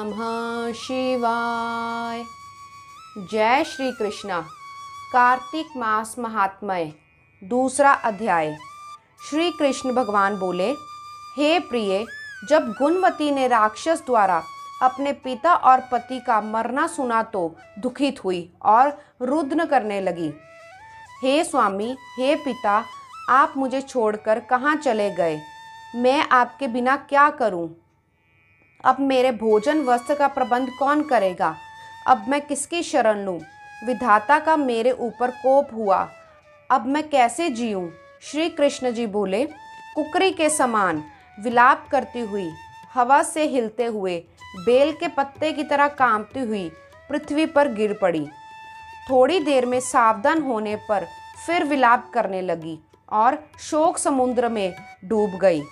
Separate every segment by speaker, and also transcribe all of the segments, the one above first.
Speaker 1: नमः शिवाय। जय श्री कृष्णा। कार्तिक मास महात्म्य दूसरा अध्याय। श्री कृष्ण भगवान बोले, हे प्रिय, जब गुणवती ने राक्षस द्वारा अपने पिता और पति का मरना सुना तो दुखित हुई और रुदन करने लगी। हे स्वामी, हे पिता, आप मुझे छोड़कर कहाँ चले गए? मैं आपके बिना क्या करूं? अब मेरे भोजन वस्त्र का प्रबंध कौन करेगा? अब मैं किसकी शरण लूं? विधाता का मेरे ऊपर कोप हुआ, अब मैं कैसे जीऊं? श्री कृष्ण जी बोले, कुकरी के समान विलाप करती हुई, हवा से हिलते हुए, बेल के पत्ते की तरह कांपती हुई पृथ्वी पर गिर पड़ी। थोड़ी देर में सावधान होने पर फिर विलाप करने लगी और शोक समुद्र में डूब गई।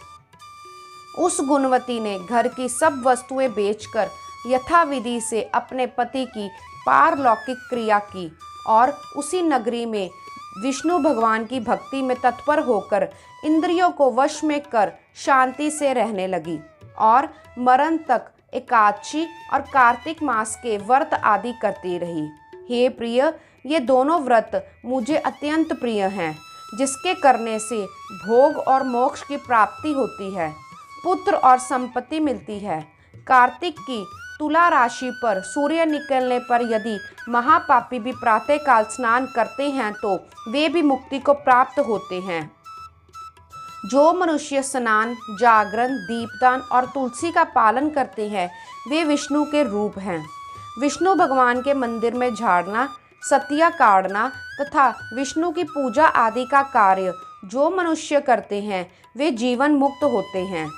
Speaker 1: उस गुणवती ने घर की सब वस्तुएं बेचकर यथाविधि से अपने पति की पारलौकिक क्रिया की और उसी नगरी में विष्णु भगवान की भक्ति में तत्पर होकर इंद्रियों को वश में कर शांति से रहने लगी और मरण तक एकादशी और कार्तिक मास के व्रत आदि करती रही। हे प्रिय, ये दोनों व्रत मुझे अत्यंत प्रिय हैं, जिसके करने से भोग और मोक्ष की प्राप्ति होती है, पुत्र और संपत्ति मिलती है। कार्तिक की तुला राशि पर सूर्य निकलने पर यदि महापापी भी प्रातःकाल स्नान करते हैं तो वे भी मुक्ति को प्राप्त होते हैं। जो मनुष्य स्नान, जागरण, दीपदान और तुलसी का पालन करते हैं वे विष्णु के रूप हैं। विष्णु भगवान के मंदिर में झाड़ना, सतिया काटना तथा विष्णु की पूजा आदि का कार्य जो मनुष्य करते हैं वे जीवन मुक्त होते हैं।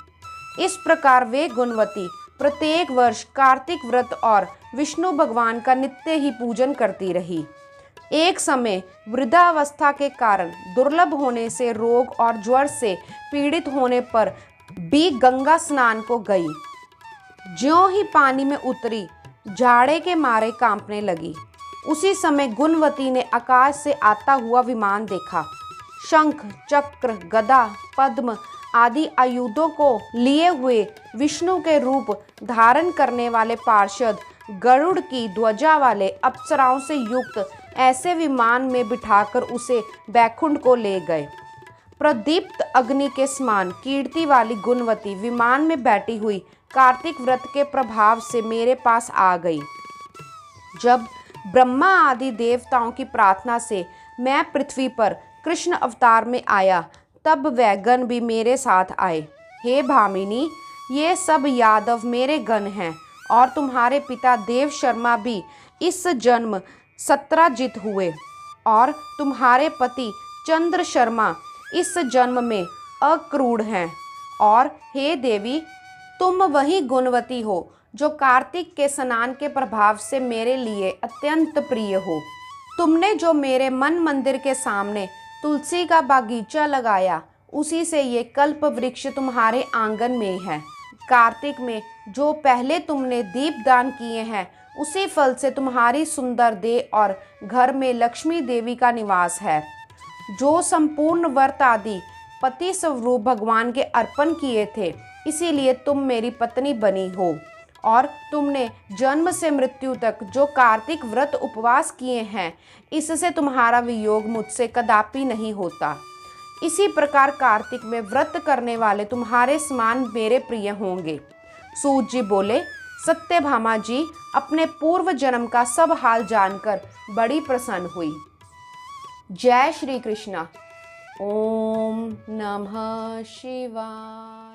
Speaker 1: इस प्रकार वे गुणवती प्रत्येक वर्ष कार्तिक व्रत और विष्णु भगवान का नित्य ही पूजन करती रही। एक समय वृद्धावस्था के कारण दुर्लभ होने से रोग और ज्वर से पीड़ित होने पर भी गंगा स्नान को गई। ज्यों ही पानी में उतरी, जाड़े के मारे कांपने लगी। उसी समय गुणवती ने आकाश से आता हुआ विमान देखा। शंख, चक्र, गदा, पद्म आदि आयुधों को लिए हुए विष्णु के रूप धारण करने वाले पार्षद गरुड़ की ध्वजा वाले अप्सराओं से युक्त ऐसे विमान में बिठाकर उसे बैकुंठ को ले गए। प्रदीप्त अग्नि के समान कीर्ति वाली गुणवती विमान में बैठी हुई कार्तिक व्रत के प्रभाव से मेरे पास आ गई। जब ब्रह्मा आदि देवताओं की प्रार्थना से मैं पृथ्वी पर कृष्ण अवतार में आया तब वह गण भी मेरे साथ आए। हे भामिनी, ये सब यादव मेरे गण हैं और तुम्हारे पिता देव शर्मा भी इस जन्म सत्राजित हुए और तुम्हारे पति चंद्र शर्मा इस जन्म में अक्रूर हैं। और हे देवी, तुम वही गुणवती हो जो कार्तिक के स्नान के प्रभाव से मेरे लिए अत्यंत प्रिय हो। तुमने जो मेरे मन मंदिर के सामने तुलसी का बागीचा लगाया, उसी से ये कल्प वृक्ष तुम्हारे आंगन में है। कार्तिक में जो पहले तुमने दीप दान किए हैं, उसी फल से तुम्हारी सुंदर देह और घर में लक्ष्मी देवी का निवास है। जो संपूर्ण व्रत आदि पति स्वरूप भगवान के अर्पण किए थे, इसीलिए तुम मेरी पत्नी बनी हो। और तुमने जन्म से मृत्यु तक जो कार्तिक व्रत उपवास किए हैं, इससे तुम्हारा वियोग मुझसे कदापि नहीं होता। इसी प्रकार कार्तिक में व्रत करने वाले तुम्हारे समान मेरे प्रिय होंगे। सूत जी बोले, सत्यभामा जी अपने पूर्व जन्म का सब हाल जानकर बड़ी प्रसन्न हुई। जय श्री कृष्णा। ओम नमः शिवाय।